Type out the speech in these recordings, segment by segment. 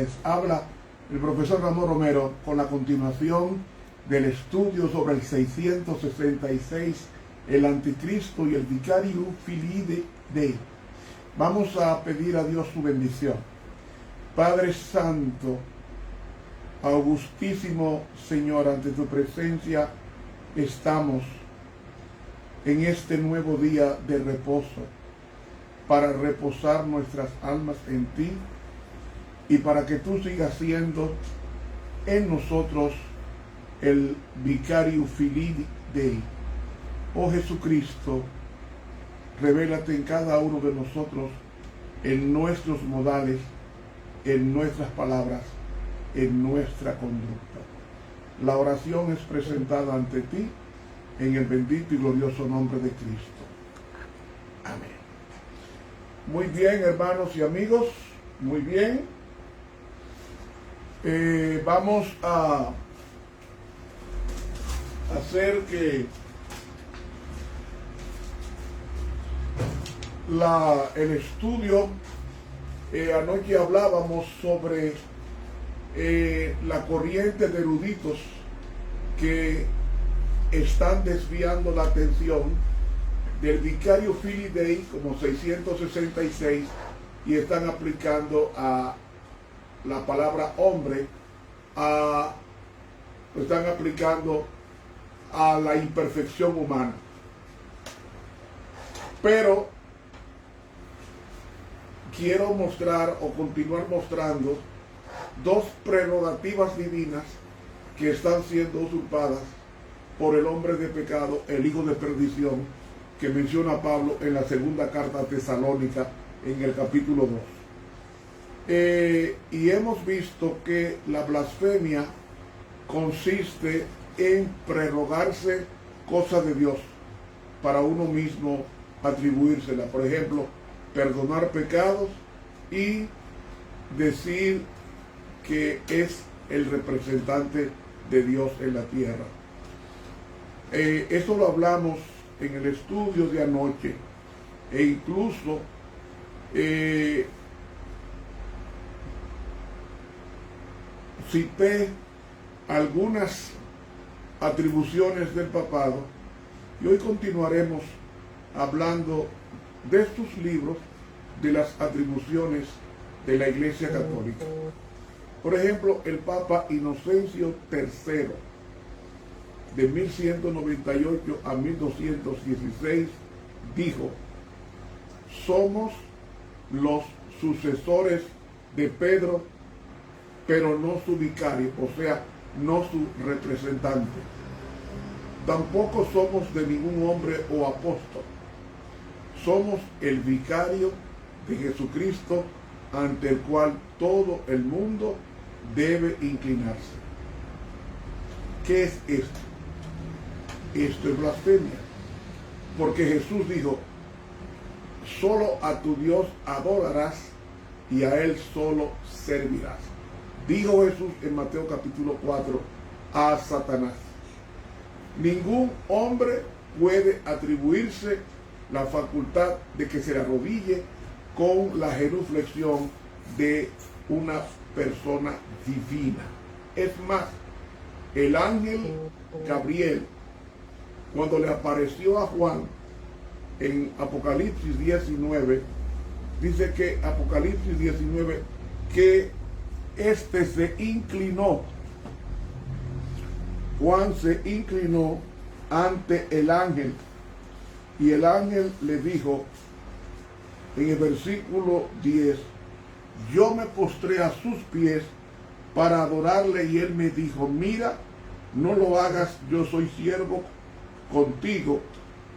Les habla el profesor Ramón Romero con la continuación del estudio sobre el 666, el anticristo y el vicario filii Dei. Vamos a pedir a Dios su bendición. Padre Santo, augustísimo Señor, ante tu presencia estamos en este nuevo día de reposo, para reposar nuestras almas en ti y para que tú sigas siendo en nosotros el vicario filii Dei. Oh Jesucristo, revélate en cada uno de nosotros, en nuestros modales, en nuestras palabras, en nuestra conducta. La oración es presentada ante ti en el bendito y glorioso nombre de Cristo. Amén. Muy bien, hermanos y amigos, muy bien. Vamos a hacer que el estudio, anoche hablábamos sobre la corriente de eruditos que están desviando la atención del vicario filii Dei como 666 y están aplicando a la palabra hombre, están aplicando a la imperfección humana. Pero quiero mostrar o continuar mostrando dos prerrogativas divinas que están siendo usurpadas por el hombre de pecado, el hijo de perdición, que menciona Pablo en la segunda carta a Tesalónica en el capítulo 2. Y hemos visto que la blasfemia consiste en prerrogarse cosas de Dios para uno mismo atribuírsela. Por ejemplo, perdonar pecados y decir que es el representante de Dios en la tierra. Eso lo hablamos en el estudio de anoche, e incluso cité algunas atribuciones del papado, y hoy continuaremos hablando de estos libros, de las atribuciones de la Iglesia Católica. Por ejemplo, el Papa Inocencio III, de 1198 a 1216, dijo: somos los sucesores de Pedro, pero no su vicario, o sea, no su representante. Tampoco somos de ningún hombre o apóstol. Somos el vicario de Jesucristo, ante el cual todo el mundo debe inclinarse. ¿Qué es esto? Esto es blasfemia, porque Jesús dijo: solo a tu Dios adorarás y a Él solo servirás. Dijo Jesús en Mateo capítulo 4 a Satanás. Ningún hombre puede atribuirse la facultad de que se le arrodille con la genuflexión de una persona divina. Es más, el ángel Gabriel, cuando le apareció a Juan en Apocalipsis 19, dice que Apocalipsis 19, que éste se inclinó, Juan se inclinó ante el ángel, y el ángel le dijo en el versículo 10: yo me postré a sus pies para adorarle, y él me dijo: mira, no lo hagas, yo soy siervo contigo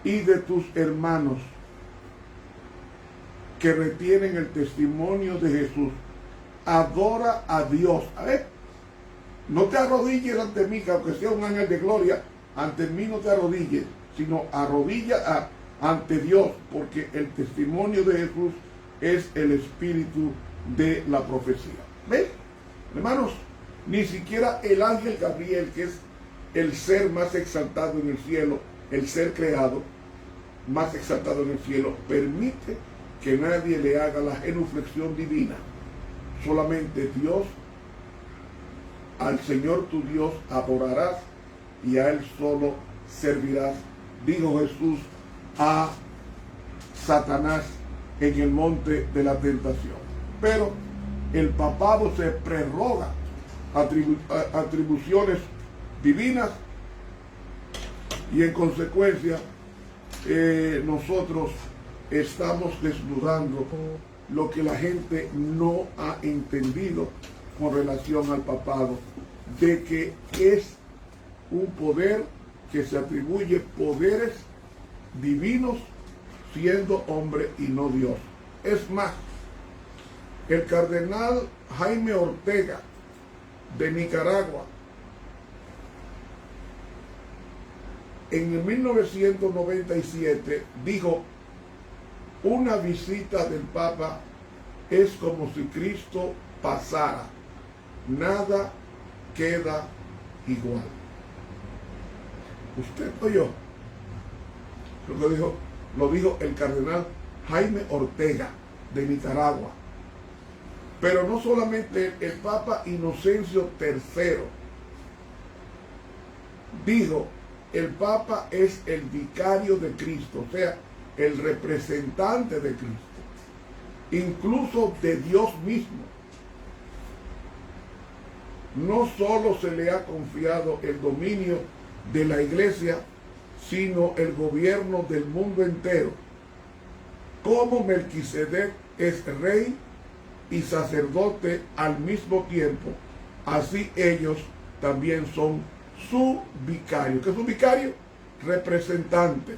y de tus hermanos que retienen el testimonio de Jesús. Adora a Dios. A ver, no te arrodilles ante mí, que aunque sea un ángel de gloria, ante mí no te arrodilles, sino arrodilla ante Dios, porque el testimonio de Jesús es el espíritu de la profecía. ¿Ven? Hermanos, ni siquiera el ángel Gabriel, que es el ser más exaltado en el cielo, el ser creado más exaltado en el cielo, permite que nadie le haga la genuflexión divina. solamente Dios, al Señor tu Dios adorarás y a Él solo servirás, dijo Jesús a Satanás en el monte de la tentación. Pero el papado se prerroga atribuciones divinas y en consecuencia nosotros estamos desnudando lo que la gente no ha entendido con relación al papado, de que es un poder que se atribuye poderes divinos siendo hombre y no Dios. Es más, el cardenal Jaime Ortega de Nicaragua en el 1997 dijo: una visita del Papa es como si Cristo pasara, nada queda igual. ¿Usted oyó lo dijo el cardenal Jaime Ortega de Nicaragua? Pero no solamente el Papa Inocencio III dijo: el Papa es el vicario de Cristo, o sea, el representante de Cristo, incluso de Dios mismo. No solo se le ha confiado el dominio de la Iglesia, sino el gobierno del mundo entero. Como Melquisedec es rey y sacerdote al mismo tiempo, así ellos también son su vicario. ¿Qué es un vicario? Representante.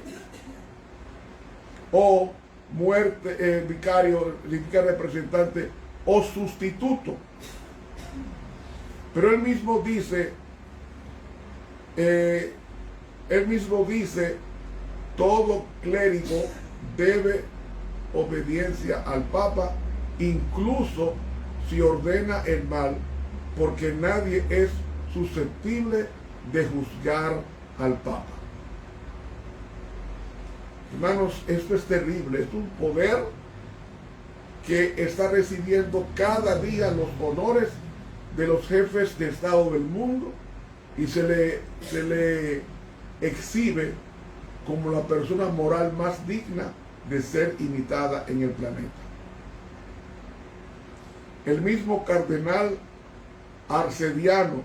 O vicario significa representante o sustituto. Pero él mismo dice, todo clérigo debe obediencia al Papa, incluso si ordena el mal, porque nadie es susceptible de juzgar al Papa. Hermanos, esto es terrible, es un poder que está recibiendo cada día los honores de los jefes de Estado del mundo y se le exhibe como la persona moral más digna de ser imitada en el planeta. El mismo cardenal Arcediano,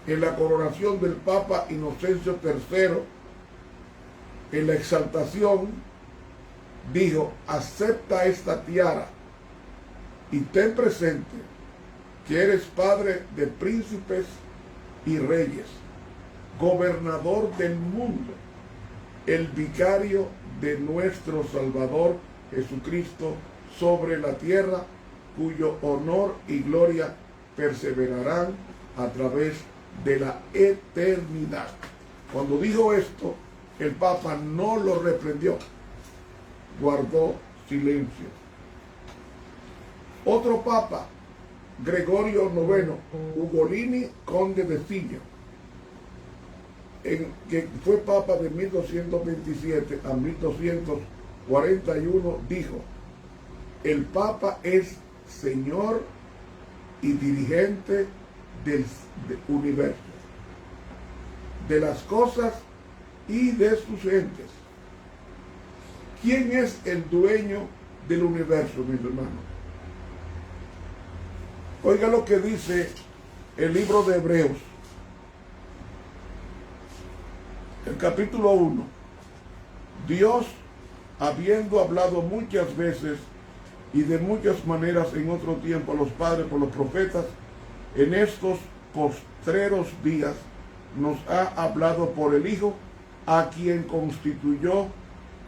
en la coronación del Papa Inocencio III, en la exaltación, dijo: acepta esta tiara y ten presente que eres padre de príncipes y reyes, gobernador del mundo, el vicario de nuestro Salvador Jesucristo sobre la tierra, cuyo honor y gloria perseverarán a través de la eternidad. Cuando dijo esto, el Papa no lo reprendió, guardó silencio. Otro Papa, Gregorio IX, Ugolini, conde de Silla, que fue Papa de 1227 a 1241, dijo: el Papa es Señor y dirigente del universo, de las cosas y de sus gentes. ¿Quién es el dueño del universo, mis hermanos? Oiga lo que dice el libro de Hebreos, el capítulo 1. Dios, habiendo hablado muchas veces y de muchas maneras en otro tiempo a los padres por los profetas, en estos postreros días nos ha hablado por el Hijo, a quien constituyó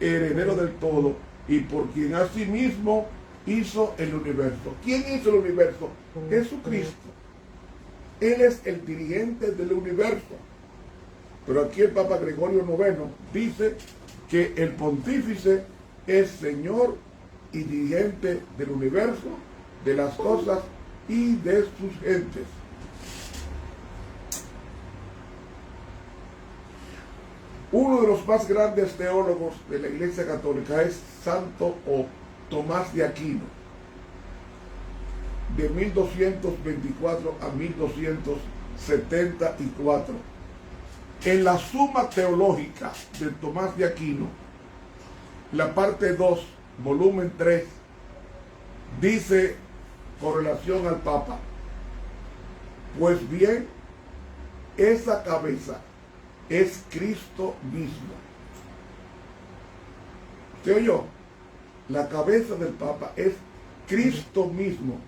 heredero del todo y por quien asimismo hizo el universo. ¿Quién hizo el universo? Jesucristo. Él es el dirigente del universo. Pero aquí el Papa Gregorio IX dice que el pontífice es Señor y dirigente del universo, de las cosas y de sus gentes. Uno de los más grandes teólogos de la Iglesia Católica es Santo Tomás de Aquino. de 1224 a 1274. En la Suma Teológica de Tomás de Aquino, la parte 2, volumen 3, dice con relación al Papa: pues bien, esa cabeza es Cristo mismo. ¿Usted oyó? La cabeza del Papa es Cristo mismo,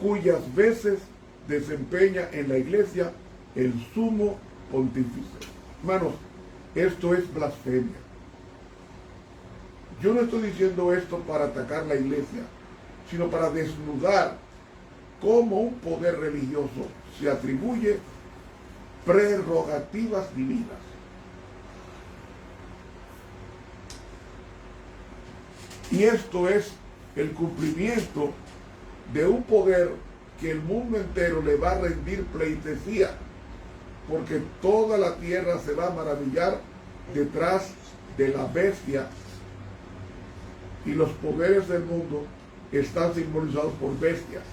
cuyas veces desempeña en la Iglesia el sumo pontífice. Hermanos, esto es blasfemia. Yo no estoy diciendo esto para atacar la Iglesia, sino para desnudar cómo un poder religioso se atribuye prerrogativas divinas. Y esto es el cumplimiento de un poder que el mundo entero le va a rendir pleitesía, porque toda la tierra se va a maravillar detrás de la bestia, y los poderes del mundo están simbolizados por bestias,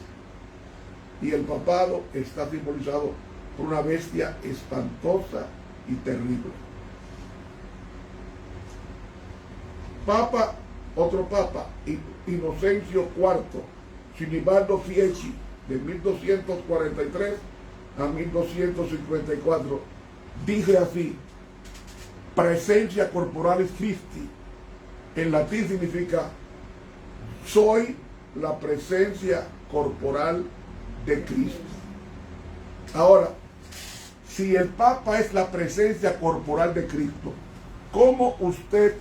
y el papado está simbolizado por una bestia espantosa y terrible. Otro papa, Inocencio IV, Sinibaldo Fieschi, de 1243 a 1254, dice así: presencia corporalis Christi, en latín significa soy la presencia corporal de Cristo. Ahora, si el Papa es la presencia corporal de Cristo, ¿cómo usted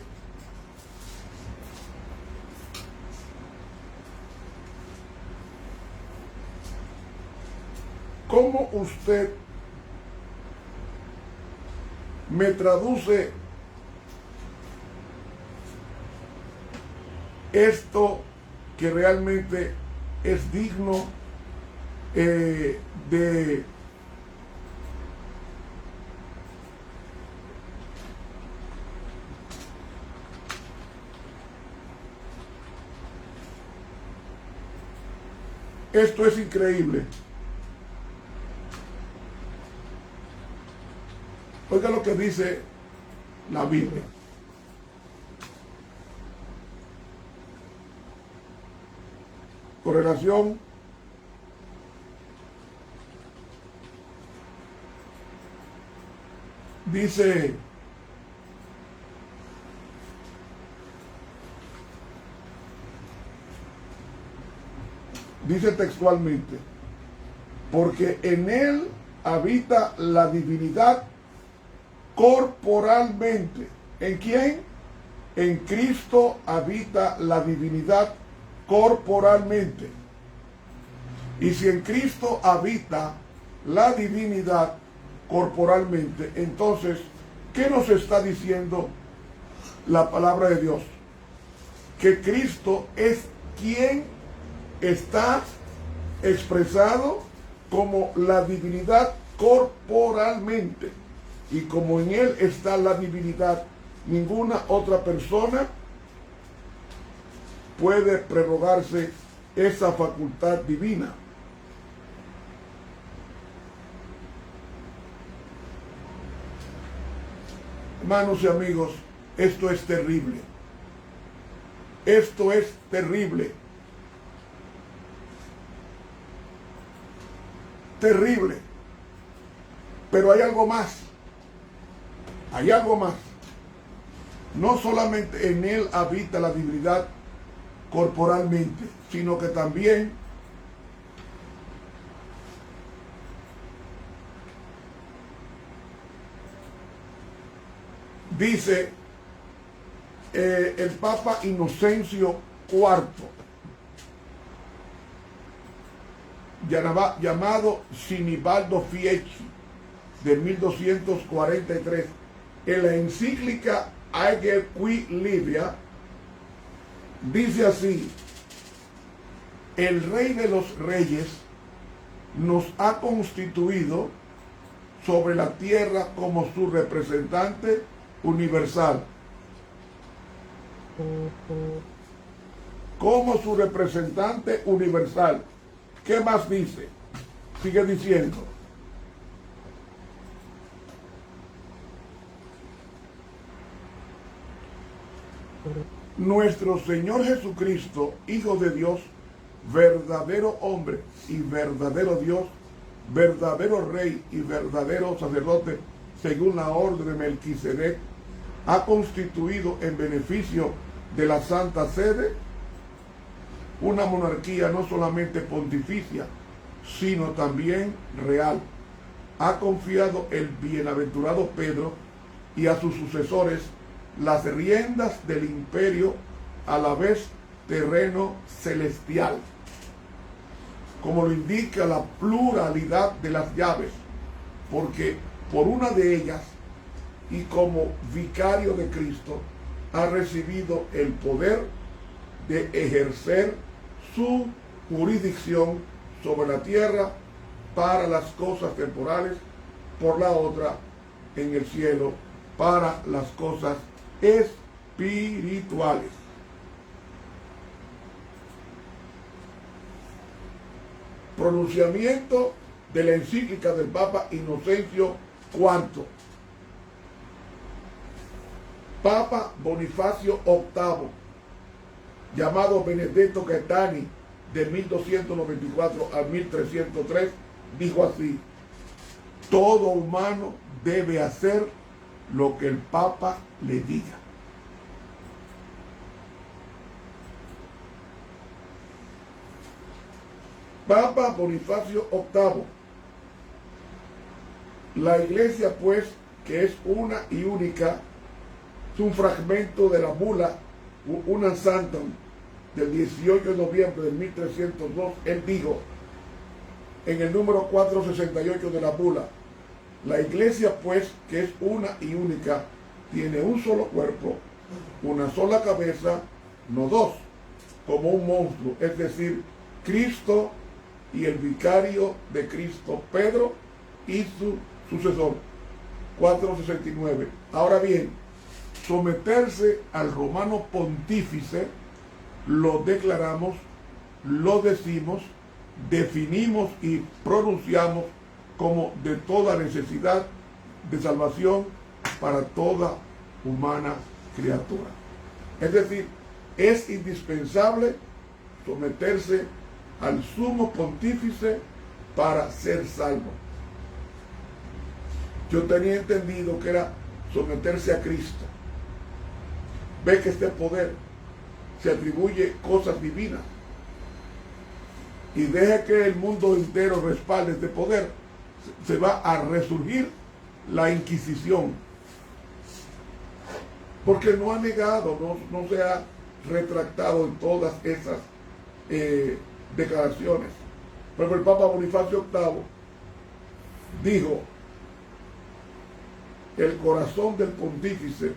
me traduce esto que realmente es digno de esto es increíble? Oiga lo que dice la Biblia. Con relación dice textualmente: porque en él habita la divinidad corporalmente. ¿En quién? En Cristo habita la divinidad corporalmente. Y si en Cristo habita la divinidad corporalmente, entonces, ¿qué nos está diciendo la palabra de Dios? Que Cristo es quien está expresado como la divinidad corporalmente. Y como en él está la divinidad, ninguna otra persona puede prerrogarse esa facultad divina. Hermanos y amigos, esto es terrible. Esto es terrible. Terrible. Pero hay algo más. Hay algo más. No solamente en él habita la divinidad corporalmente, sino que también dice el Papa Inocencio IV, llamado Sinibaldo Fieschi, de 1243, en la encíclica Aeger qui Libia, dice así: el Rey de los Reyes nos ha constituido sobre la tierra como su representante universal. Como su representante universal. ¿Qué más dice? Sigue diciendo. Nuestro Señor Jesucristo, Hijo de Dios, verdadero hombre y verdadero Dios, verdadero Rey y verdadero sacerdote, según la orden de Melquisedec, ha constituido en beneficio de la Santa Sede una monarquía no solamente pontificia, sino también real. Ha confiado el bienaventurado Pedro y a sus sucesores las riendas del imperio, a la vez terreno celestial, como lo indica la pluralidad de las llaves, porque por una de ellas, y como vicario de Cristo, ha recibido el poder de ejercer su jurisdicción sobre la tierra para las cosas temporales, por la otra en el cielo para las cosas espirituales. Pronunciamiento de la encíclica del Papa Inocencio IV. Papa Bonifacio VIII, llamado Benedetto Gaetani, de 1294 a 1303, dijo así: todo humano debe hacer lo que el Papa le diga. Papa Bonifacio VIII. La Iglesia, pues, que es una y única, es un fragmento de la bula Unam Sanctam del 18 de noviembre de 1302. Él dijo en el número 468 de la bula: la Iglesia, pues, que es una y única, tiene un solo cuerpo, una sola cabeza, no dos, como un monstruo, es decir, Cristo y el vicario de Cristo, Pedro, y su sucesor. 469. Ahora bien, someterse al romano pontífice lo declaramos, lo decimos, definimos y pronunciamos como de toda necesidad de salvación para toda humana criatura. Es decir, es indispensable someterse al sumo pontífice para ser salvo. Yo tenía entendido que era someterse a Cristo. Ve que este poder se atribuye cosas divinas y deja que el mundo entero respalde este poder, se va a resurgir la Inquisición, porque no ha negado, no se ha retractado en todas esas declaraciones. Pero el Papa Bonifacio VIII dijo: el corazón del pontífice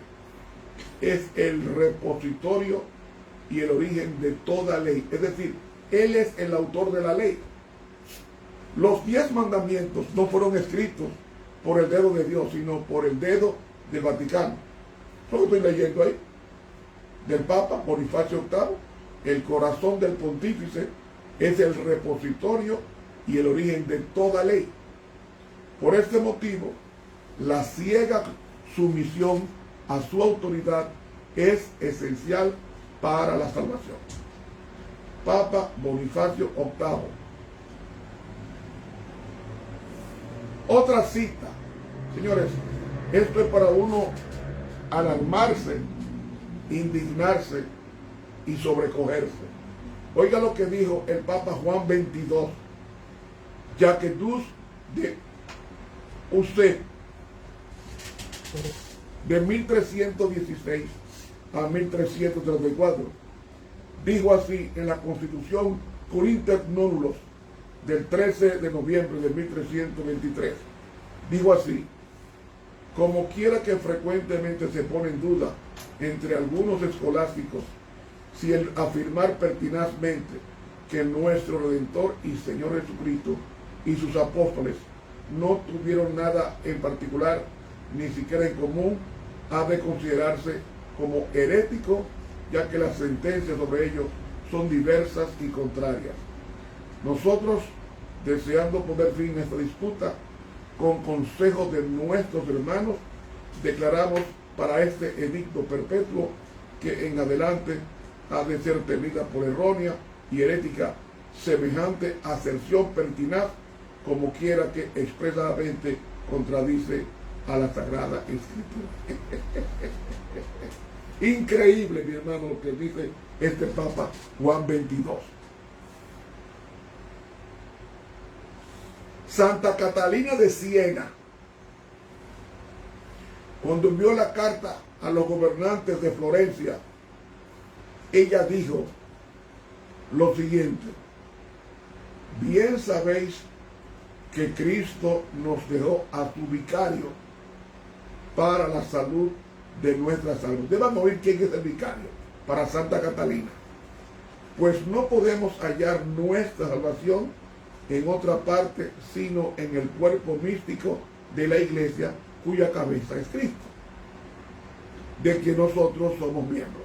es el repositorio y el origen de toda ley. Es decir, él es el autor de la ley. Los 10 mandamientos no fueron escritos por el dedo de Dios, sino por el dedo del Vaticano. Eso que estoy leyendo ahí, del Papa Bonifacio VIII: el corazón del pontífice es el repositorio y el origen de toda ley. Por este motivo, la ciega sumisión a su autoridad es esencial para la salvación. Papa Bonifacio VIII. Otra cita. Señores, esto es para uno alarmarse, indignarse y sobrecogerse. Oiga lo que dijo el Papa Juan XXII: Jacques de usted, de 1316 a 1334, dijo así en la Constitución Curinter Nonulus del 13 de noviembre de 1323. Dijo así: como quiera que frecuentemente se pone en duda entre algunos escolásticos si el afirmar pertinazmente que nuestro Redentor y Señor Jesucristo y sus apóstoles no tuvieron nada en particular, ni siquiera en común, ha de considerarse como herético, ya que las sentencias sobre ellos son diversas y contrarias. Nosotros, deseando poner fin a esta disputa, con consejo de nuestros hermanos, declaramos para este edicto perpetuo que en adelante ha de ser tenida por errónea y herética semejante aserción pertinaz, como quiera que expresamente contradice a la Sagrada Escritura. Increíble, mi hermano, lo que dice este Papa Juan XXII. Santa Catalina de Siena, cuando envió la carta a los gobernantes de Florencia, ella dijo lo siguiente: bien sabéis que Cristo nos dejó a su vicario para la salud de nuestra salud. Deban oír quién es el vicario para Santa Catalina. Pues no podemos hallar nuestra salvación en otra parte, sino en el cuerpo místico de la Iglesia, cuya cabeza es Cristo, de quien nosotros somos miembros.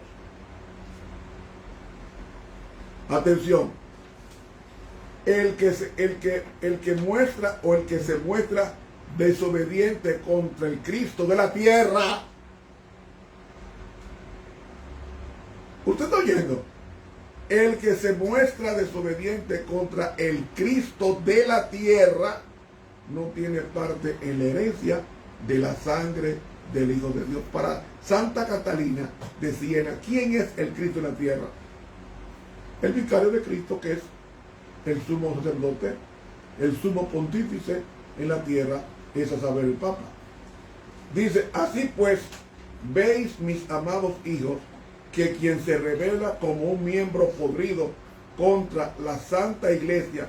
Atención, el que muestra o el que se muestra desobediente contra el Cristo de la tierra. ¿Usted está oyendo? El que se muestra desobediente contra el Cristo de la tierra no tiene parte en la herencia de la sangre del Hijo de Dios. Para Santa Catalina de Siena, ¿quién es el Cristo de la tierra? El vicario de Cristo, que es el sumo sacerdote, el sumo pontífice en la tierra, es a saber el Papa. Dice: así pues, veis, mis amados hijos, que quien se revela como un miembro podrido contra la Santa Iglesia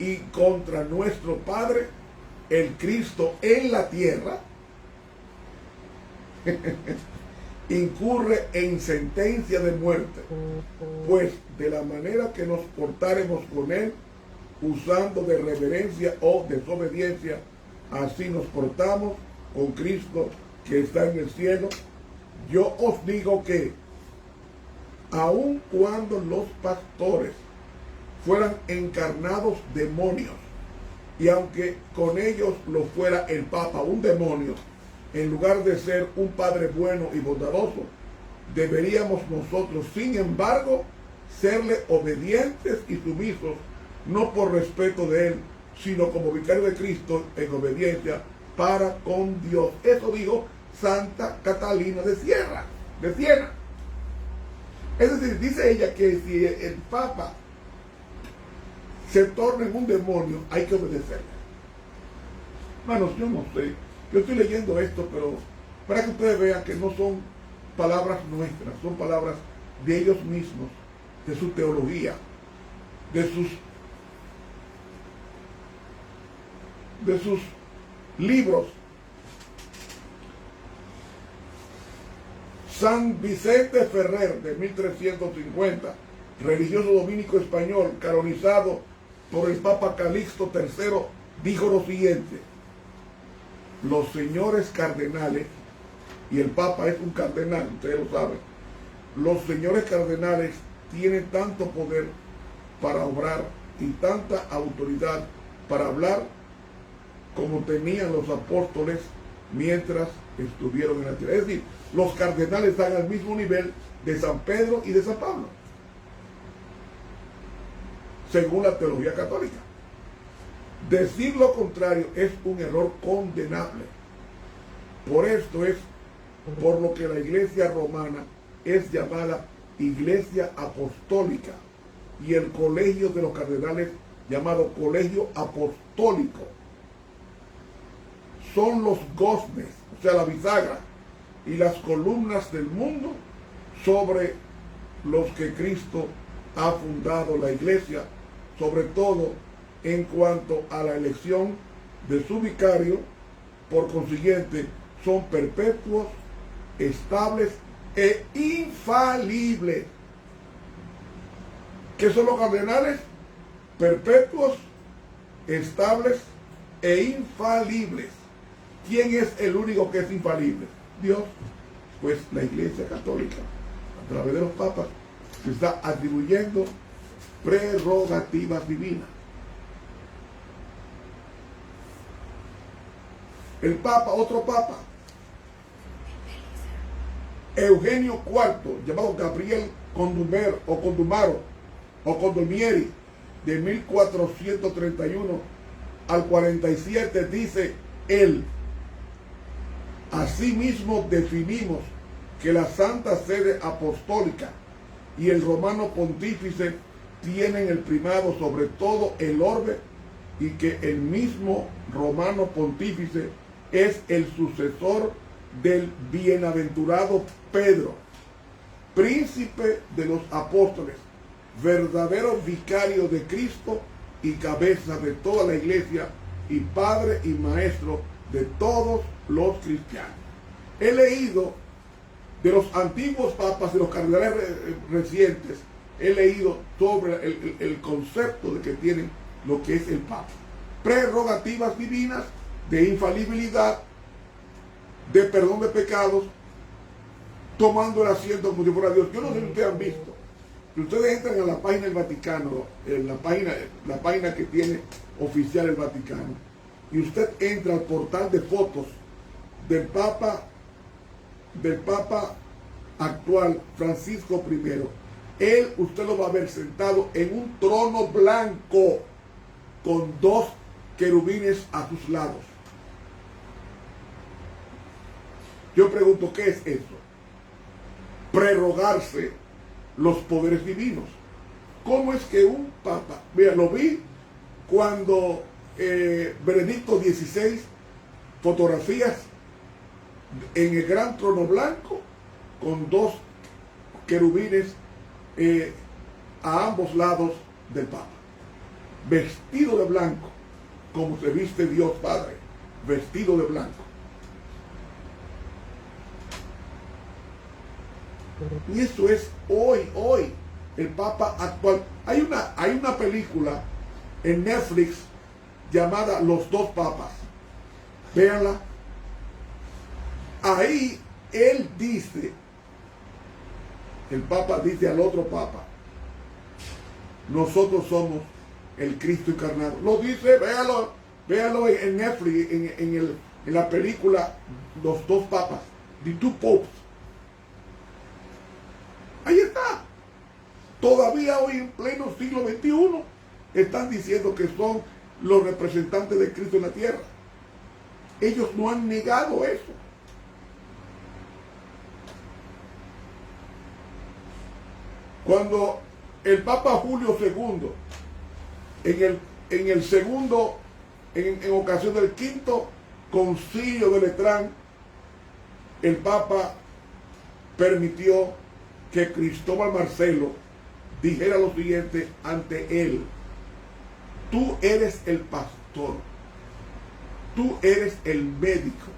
y contra nuestro Padre, el Cristo en la tierra, incurre en sentencia de muerte, pues de la manera que nos portaremos con él, usando de reverencia o desobediencia, así nos portamos con Cristo que está en el cielo. Yo os digo que aun cuando los pastores fueran encarnados demonios, y aunque con ellos lo fuera el Papa, un demonio, en lugar de ser un Padre bueno y bondadoso, deberíamos nosotros, sin embargo, serle obedientes y sumisos, no por respeto de él, sino como vicario de Cristo en obediencia para con Dios. Eso dijo Santa Catalina de Siena. Es decir, dice ella que si el Papa se torna en un demonio, hay que obedecerle. Hermanos, yo no sé. Yo estoy leyendo esto, pero para que ustedes vean que no son palabras nuestras, son palabras de ellos mismos, de su teología, de sus libros. San Vicente Ferrer, de 1350, religioso dominico español, canonizado por el Papa Calixto III, dijo lo siguiente: los señores cardenales, y el Papa es un cardenal, ustedes lo saben, los señores cardenales tienen tanto poder para obrar y tanta autoridad para hablar como tenían los apóstoles mientras estuvieron en la tierra. Es decir, los cardenales están al mismo nivel de San Pedro y de San Pablo, según la teología católica. Decir lo contrario es un error condenable. Por esto es por lo que la Iglesia romana es llamada Iglesia Apostólica y el colegio de los cardenales llamado Colegio Apostólico son los goznes, o sea, la bisagra y las columnas del mundo sobre los que Cristo ha fundado la Iglesia, sobre todo en cuanto a la elección de su vicario. Por consiguiente, son perpetuos, estables e infalibles. ¿Qué son los cardenales? Perpetuos, estables e infalibles. ¿Quién es el único que es infalible? Dios. Pues la Iglesia Católica, a través de los papas, se está atribuyendo prerrogativas divinas. el Papa, otro Papa, Eugenio IV, llamado Gabriel Condomieri, de 1431 al 47, dice él: asimismo definimos que la Santa Sede Apostólica y el Romano Pontífice tienen el primado sobre todo el orbe, y que el mismo Romano Pontífice es el sucesor del bienaventurado Pedro, príncipe de los apóstoles, verdadero vicario de Cristo y cabeza de toda la iglesia, y padre y maestro de todos los cristianos. He leído de los antiguos papas y los cardenales recientes, he leído sobre el concepto de que tienen lo que es el Papa: prerrogativas divinas de infalibilidad, de perdón de pecados, tomando el asiento como si fuera Dios. Yo no sé si ustedes han visto, si ustedes entran a la página del Vaticano, en la página que tiene oficial el Vaticano, y usted entra al portal de fotos del Papa actual, Francisco I, usted lo va a ver sentado en un trono blanco con dos querubines a sus lados. Yo pregunto, ¿qué es eso? Prerrogarse los poderes divinos. ¿Cómo es que un papa? Mira, lo vi cuando Benedicto XVI, fotografías en el gran trono blanco con dos querubines a ambos lados del Papa, vestido de blanco, como se viste Dios Padre, vestido de blanco. Y eso es hoy, el Papa actual. Hay una película en Netflix llamada Los Dos Papas. Véanla. Ahí él dice, el Papa dice al otro Papa: nosotros somos el Cristo encarnado. Lo dice, véalo en Netflix, en la película Los Dos Papas, The Two Popes. Ahí está. Todavía hoy, en pleno siglo XXI, están diciendo que son los representantes de Cristo en la tierra. Ellos no han negado eso. Cuando el Papa Julio II, en ocasión del quinto concilio de Letrán, el Papa permitió que Cristóbal Marcelo dijera lo siguiente ante él: tú eres el pastor, tú eres el médico,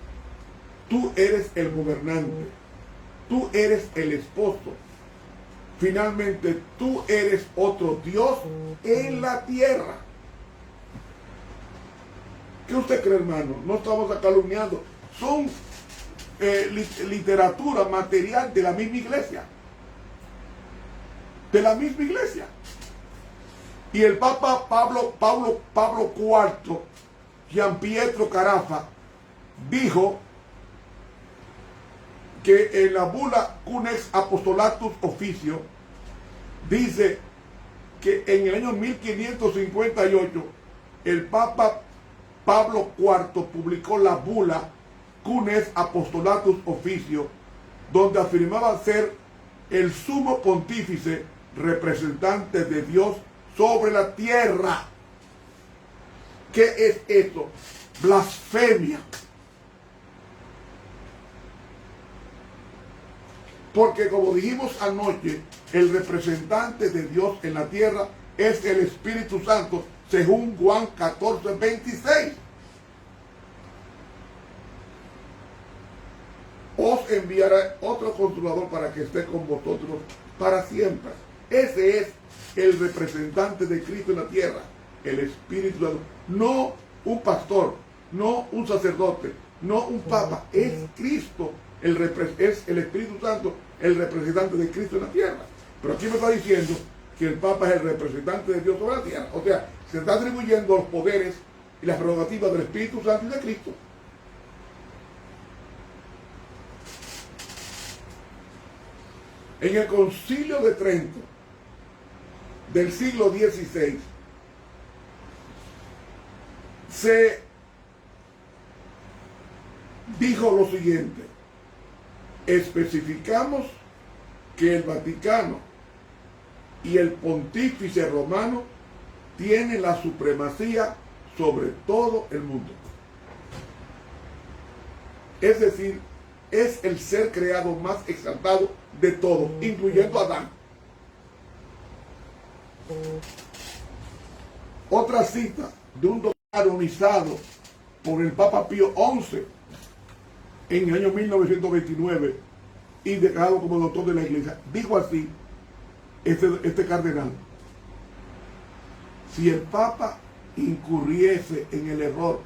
tú eres el gobernante, tú eres el esposo, finalmente tú eres otro Dios en la tierra. ¿Qué usted cree, hermano? No estamos calumniando, son literatura, material de la misma iglesia. De la misma iglesia. Y el Papa Pablo IV, Gian Pietro Carafa, dijo que en la bula Cunex Apostolatus Officio dice que en el año 1558 el Papa Pablo IV publicó la bula Cunex Apostolatus Officio, donde afirmaba ser el sumo pontífice representante de Dios sobre la tierra. ¿Qué es esto? Blasfemia. Porque, como dijimos anoche, el representante de Dios en la tierra es el Espíritu Santo, según Juan 14:26. Os enviará otro consolador para que esté con vosotros para siempre. Ese es el representante de Cristo en la tierra, el Espíritu Santo. No un pastor, no un sacerdote, no un papa. Es Cristo, es el Espíritu Santo, el representante de Cristo en la tierra. Pero aquí me está diciendo que el Papa es el representante de Dios sobre la tierra. O sea, se está atribuyendo los poderes y las prerrogativas del Espíritu Santo y de Cristo. En el Concilio de Trento del siglo XVI se dijo lo siguiente: especificamos que el Vaticano y el Pontífice Romano tienen la supremacía sobre todo el mundo. Es decir, es el ser creado más exaltado de todos, incluyendo a Adán. Otra cita de un doctor canonizado por el Papa Pío XI en el año 1929 y declarado como doctor de la Iglesia, dijo así este cardenal: si el Papa incurriese en el error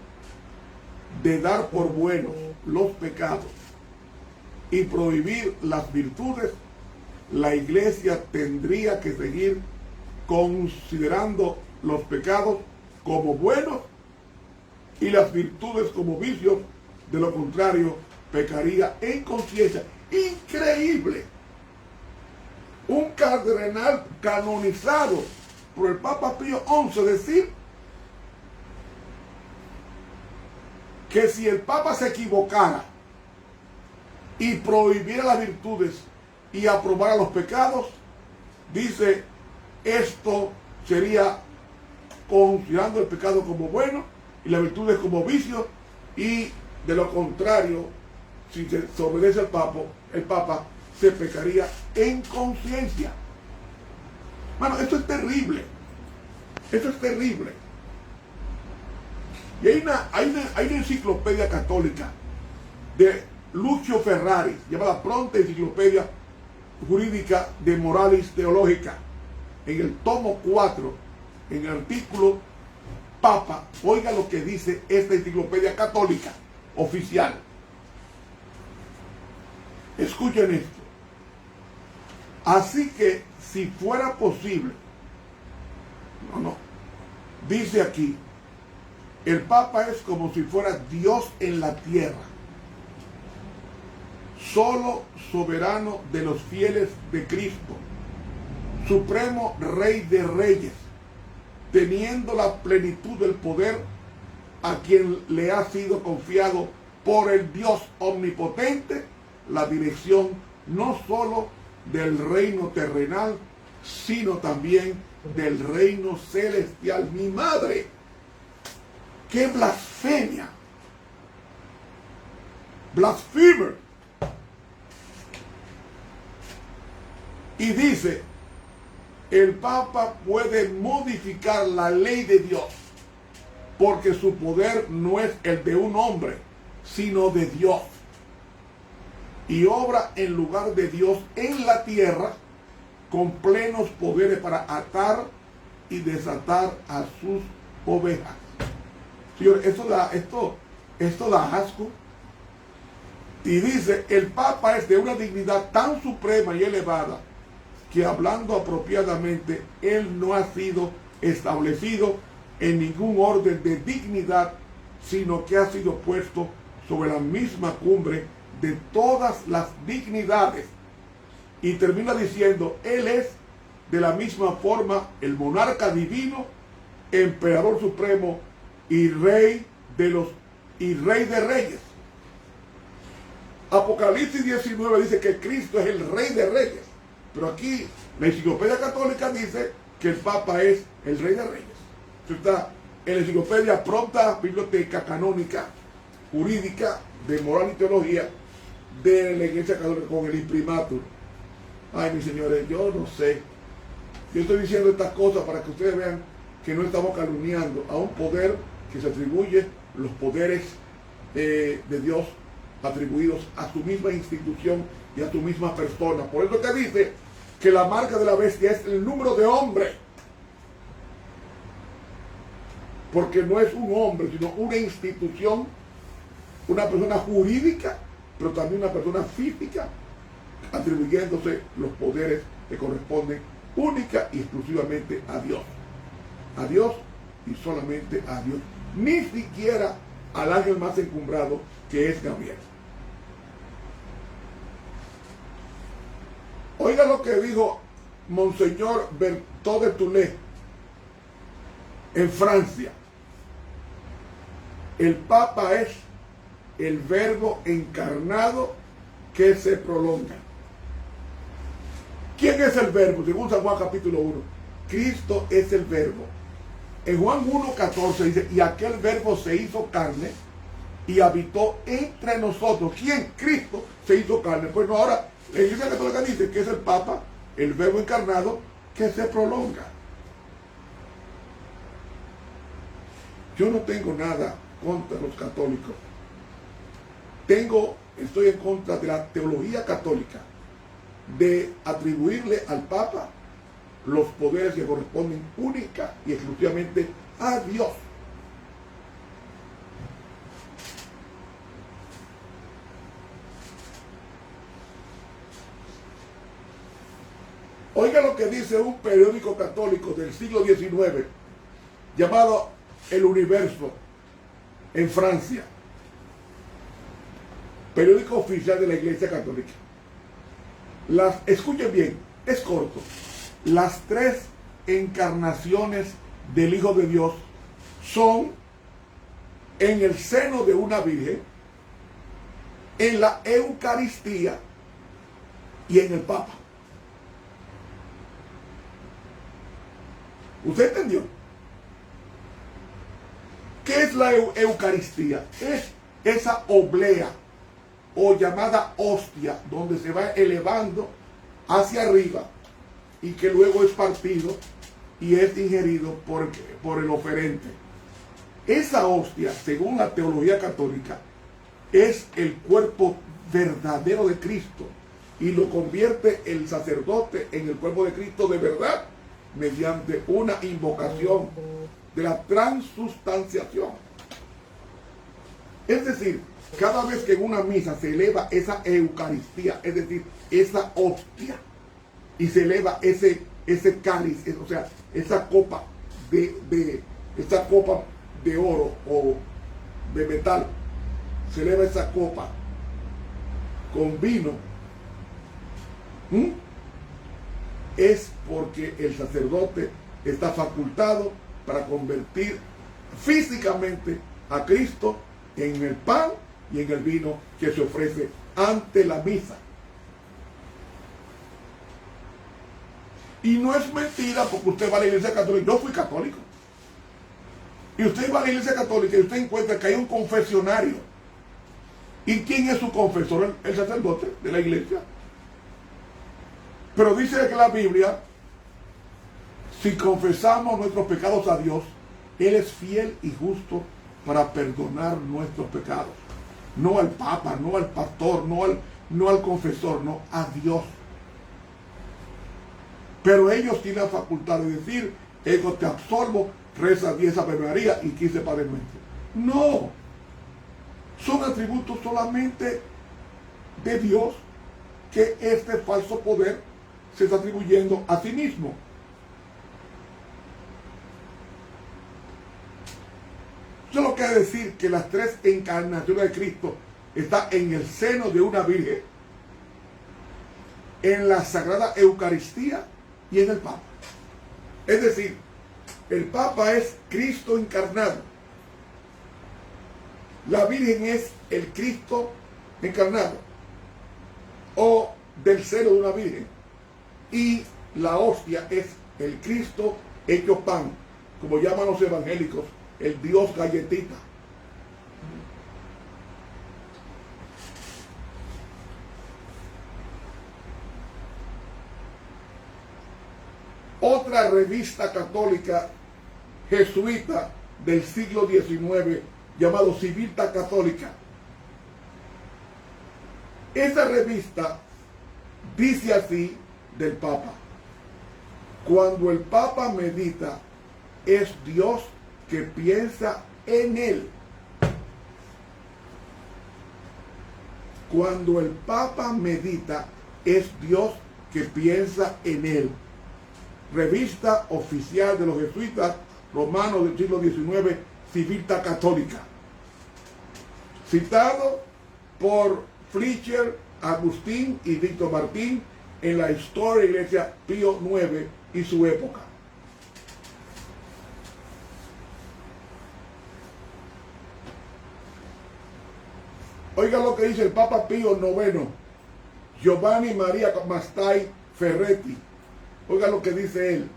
de dar por buenos los pecados y prohibir las virtudes, la Iglesia tendría que seguir considerando los pecados como buenos y las virtudes como vicios. De lo contrario, pecaría en conciencia. Increíble. Un cardenal canonizado por el Papa Pío XI decir que si el Papa se equivocara y prohibiera las virtudes y aprobara los pecados, dice, esto sería considerando el pecado como bueno y las virtudes como vicios, y de lo contrario, si se obedece al Papa se pecaría en conciencia. Bueno, esto es terrible. Esto es terrible. Y hay una enciclopedia católica de Lucio Ferrari, llamada Pronta Enciclopedia Jurídica de Moralis Teológica. En el tomo 4, en el artículo Papa, oiga lo que dice esta enciclopedia católica oficial. Escuchen esto. Así que si fuera posible, dice aquí, el Papa es como si fuera Dios en la tierra, solo soberano de los fieles de Cristo, supremo Rey de Reyes, teniendo la plenitud del poder, a quien le ha sido confiado por el Dios omnipotente la dirección no solo del reino terrenal, sino también del reino celestial. Mi madre, ¡qué blasfemia! Blasphemer. Y dice, el Papa puede modificar la ley de Dios, porque su poder no es el de un hombre, sino de Dios. Y obra en lugar de Dios en la tierra, con plenos poderes para atar y desatar a sus ovejas. Señor, esto da asco. Y dice, el Papa es de una dignidad tan suprema y elevada, que hablando apropiadamente, él no ha sido establecido en ningún orden de dignidad, sino que ha sido puesto sobre la misma cumbre de todas las dignidades. Y termina diciendo, él es de la misma forma el monarca divino, emperador supremo y rey de reyes. Apocalipsis 19 dice que Cristo es el Rey de Reyes, pero aquí la enciclopedia católica dice que el Papa es el Rey de Reyes. Esto está en la enciclopedia Pronta Biblioteca Canónica Jurídica de Moral y Teología de la Iglesia Católica con el imprimatur. Ay, mis señores, yo no sé. Yo estoy diciendo estas cosas para que ustedes vean que no estamos calumniando a un poder que se atribuye los poderes de Dios atribuidos a su misma institución y a su misma persona. Por eso que dice que la marca de la bestia es el número de hombre. Porque no es un hombre, sino una institución, una persona jurídica, pero también una persona física, atribuyéndose los poderes que corresponden única y exclusivamente a Dios. A Dios y solamente a Dios. Ni siquiera al ángel más encumbrado, que es Gabriel. Oiga lo que dijo Monseñor Berthoud de Toulet en Francia. El Papa es el verbo encarnado que se prolonga. ¿Quién es el verbo? Según San Juan capítulo 1. Cristo es el verbo. En Juan 1:14 dice, y aquel verbo se hizo carne y habitó entre nosotros. ¿Quién? Cristo se hizo carne. Pues no, ahora la Iglesia Católica dice que es el Papa, el verbo encarnado que se prolonga. Yo no tengo nada contra los católicos. Estoy en contra de la teología católica de atribuirle al Papa los poderes que corresponden única y exclusivamente a Dios. Oiga lo que dice un periódico católico del siglo XIX llamado El Universo en Francia, periódico oficial de la Iglesia Católica. Escuchen bien, es corto. Las tres encarnaciones del Hijo de Dios son en el seno de una virgen, en la Eucaristía y en el Papa. ¿Usted entendió? ¿Qué es la Eucaristía? Es esa oblea o llamada hostia donde se va elevando hacia arriba y que luego es partido y es ingerido por el oferente. Esa hostia, según la teología católica, es el cuerpo verdadero de Cristo y lo convierte el sacerdote en el cuerpo de Cristo de verdad mediante una invocación de la transustanciación. Es decir, cada vez que en una misa se eleva esa Eucaristía, es decir, esa hostia, y se eleva ese cáliz, o sea, esa copa de oro o de metal, se eleva esa copa con vino, es porque el sacerdote está facultado para convertir físicamente a Cristo en el pan y en el vino que se ofrece ante la misa. Y no es mentira porque usted va a la Iglesia Católica. Yo fui católico. Y usted va a la Iglesia Católica y usted encuentra que hay un confesionario. ¿Y quién es su confesor? El sacerdote de la iglesia. Pero dice que la Biblia, si confesamos nuestros pecados a Dios, Él es fiel y justo para perdonar nuestros pecados. No al Papa, no al pastor, no al confesor, no a Dios. Pero ellos tienen la facultad de decir, ego te absolvo, reza 10 Ave María y 15 Padre Nuestro. No, son atributos solamente de Dios que este falso poder se está atribuyendo a sí mismo. Eso lo que quiere decir que las tres encarnaciones de Cristo están en el seno de una virgen, en la Sagrada Eucaristía y en el Papa. Es decir, el Papa es Cristo encarnado. La Virgen es el Cristo encarnado o del seno de una Virgen. Y la hostia es el Cristo hecho pan, como llaman los evangélicos, el Dios galletita. Otra revista católica jesuita del siglo XIX llamado Civiltà Católica. Esa revista dice así del Papa: cuando el Papa medita, es Dios que piensa en él. Cuando el Papa medita, es Dios que piensa en él. Revista oficial de los jesuitas romanos del siglo XIX, Civiltà Católica. Citado por Fletcher, Agustín y Víctor Martín en la historia de la Iglesia Pío IX y su época. Oiga lo que dice el Papa Pío IX, Giovanni Maria Mastai Ferretti. Oiga lo que dice él.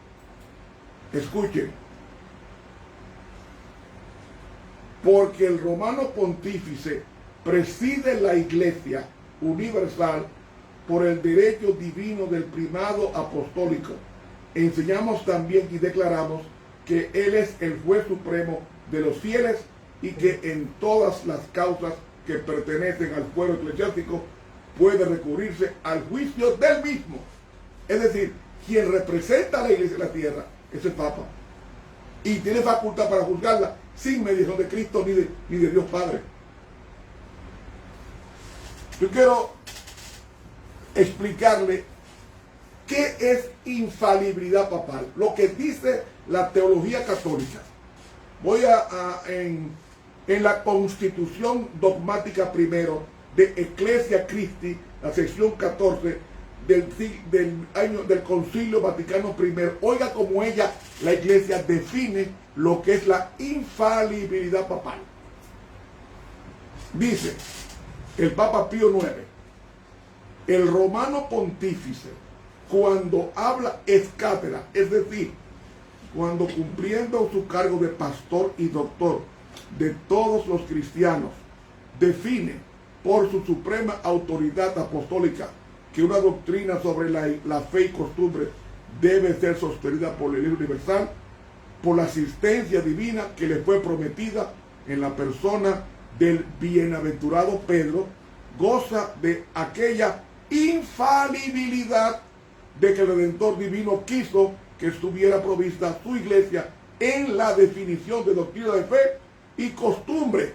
Escuchen. Porque el romano pontífice preside la Iglesia universal por el derecho divino del primado apostólico. Enseñamos también y declaramos que Él es el juez supremo de los fieles y que en todas las causas que pertenecen al fuero eclesiástico puede recurrirse al juicio del mismo. Es decir, quien representa a la Iglesia en la tierra es el Papa y tiene facultad para juzgarla sin mediación de Cristo ni de Dios Padre. Yo quiero explicarle qué es infalibilidad papal, lo que dice la teología católica. Voy en la Constitución Dogmática primero de Ecclesia Christi, la sección 14 del Concilio Vaticano I. Oiga cómo la Iglesia define lo que es la infalibilidad papal. Dice el Papa Pío IX, el romano pontífice, cuando habla es cátedra, es decir, cuando cumpliendo su cargo de pastor y doctor de todos los cristianos, define por su suprema autoridad apostólica que una doctrina sobre la fe y costumbre debe ser sostenida por la Iglesia universal, por la asistencia divina que le fue prometida en la persona del bienaventurado Pedro, goza de aquella infalibilidad de que el Redentor divino quiso que estuviera provista su iglesia en la definición de doctrina de fe y costumbre.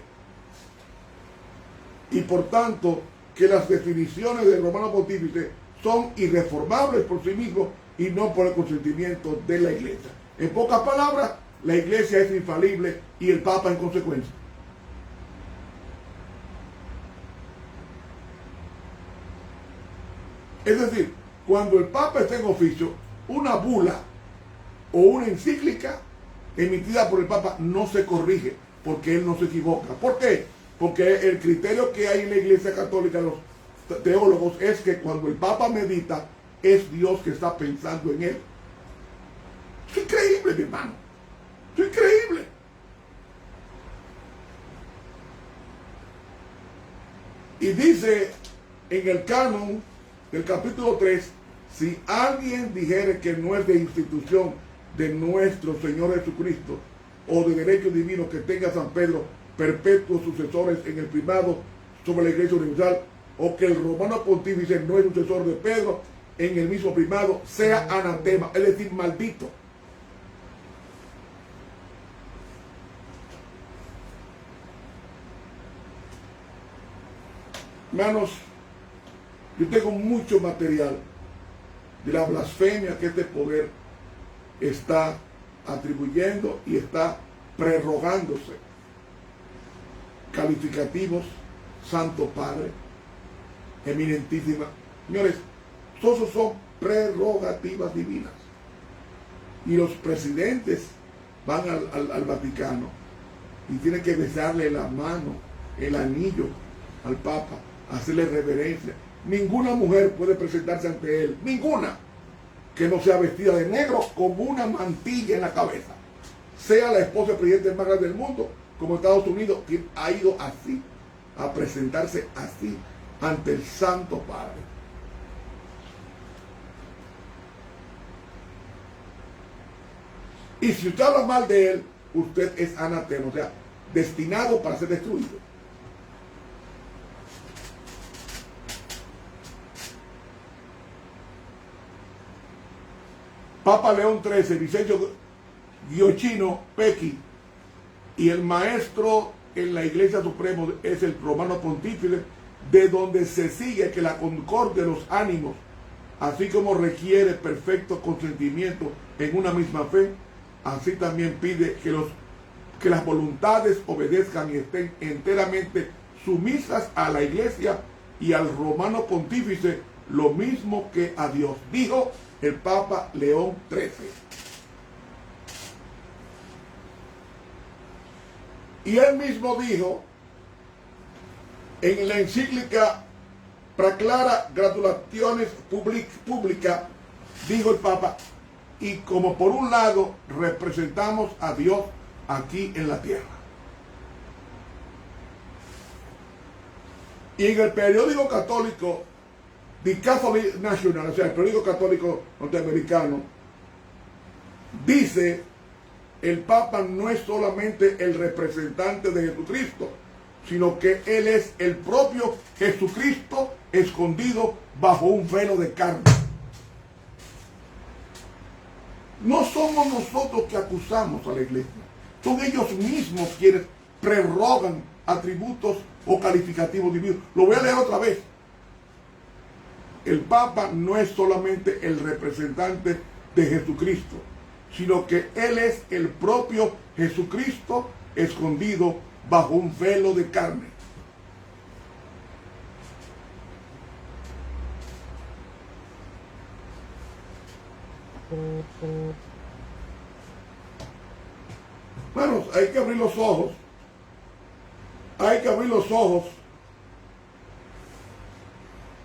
Y por tanto, que las definiciones del romano pontífice son irreformables por sí mismos y no por el consentimiento de la iglesia. En pocas palabras, la iglesia es infalible y el Papa en consecuencia. Es decir, cuando el Papa está en oficio, una bula o una encíclica emitida por el Papa no se corrige porque él no se equivoca. ¿Por qué? Porque el criterio que hay en la Iglesia Católica, los teólogos, es que cuando el Papa medita, es Dios que está pensando en él. Es increíble, mi hermano. Es increíble. Y dice en el canon del capítulo 3, si alguien dijere que no es de institución de nuestro Señor Jesucristo o de derecho divino que tenga San Pedro perpetuos sucesores en el primado sobre la Iglesia universal, o que el romano pontífice no es sucesor de Pedro en el mismo primado, sea anatema, es decir, maldito. Hermanos, yo tengo mucho material de la blasfemia que este poder está atribuyendo y está prerrogándose. Calificativos, Santo Padre, Eminentísima. Señores, todos son prerrogativas divinas. Y los presidentes van al Vaticano y tienen que besarle la mano, el anillo al Papa, hacerle reverencia. Ninguna mujer puede presentarse ante él, ninguna, que no sea vestida de negro con una mantilla en la cabeza. Sea la esposa del presidente más grande del mundo, como Estados Unidos, que ha ido así, a presentarse así ante el Santo Padre. Y si usted habla mal de él, usted es anatema, o sea, destinado para ser destruido. Papa León XIII, Vicencio Giochino Pecchi, y el maestro en la Iglesia Suprema es el romano pontífice, de donde se sigue que la concordia de los ánimos, así como requiere perfecto consentimiento en una misma fe, así también pide que las voluntades obedezcan y estén enteramente sumisas a la Iglesia y al romano pontífice, lo mismo que a Dios, dijo el Papa León XIII. Y él mismo dijo en la encíclica Proclara Gratulationes Publica, dijo el Papa, y como por un lado representamos a Dios aquí en la tierra. Y en el periódico católico, The Catholic National, o sea, el periódico católico norteamericano, dice, el Papa no es solamente el representante de Jesucristo, sino que Él es el propio Jesucristo escondido bajo un velo de carne. No somos nosotros que acusamos a la iglesia, son ellos mismos quienes prerrogan atributos o calificativos divinos. Lo voy a leer otra vez. El Papa no es solamente el representante de Jesucristo, sino que Él es el propio Jesucristo escondido bajo un velo de carne. Hermanos, hay que abrir los ojos. Hay que abrir los ojos.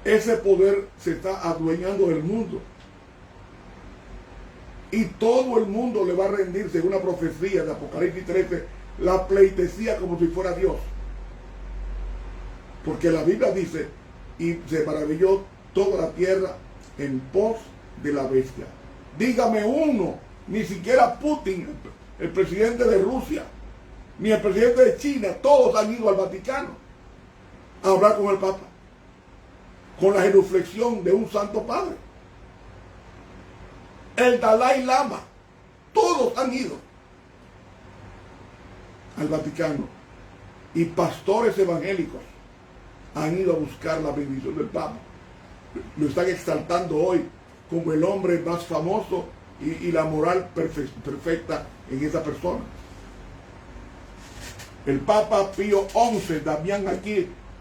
Ese poder se está adueñando del mundo. Y todo el mundo le va a rendir, según la profecía de Apocalipsis 13, la pleitesía como si fuera Dios. Porque la Biblia dice, y se maravilló toda la tierra en pos de la bestia. Dígame uno, ni siquiera Putin, el presidente de Rusia, ni el presidente de China, todos han ido al Vaticano a hablar con el Papa, con la genuflexión de un Santo Padre. El Dalai Lama, todos han ido al Vaticano, y pastores evangélicos han ido a buscar la bendición del Papa. Lo están exaltando hoy como el hombre más famoso y la moral perfecta en esa persona. El Papa Pío XI, Damián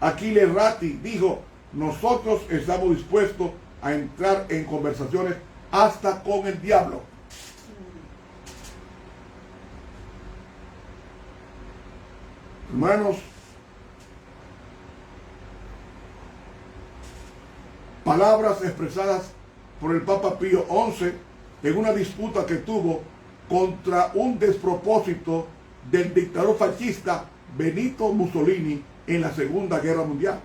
Achille Ratti, dijo, nosotros estamos dispuestos a entrar en conversaciones hasta con el diablo. Hermanos, palabras expresadas por el Papa Pío XI en una disputa que tuvo contra un despropósito del dictador fascista Benito Mussolini en la Segunda Guerra Mundial.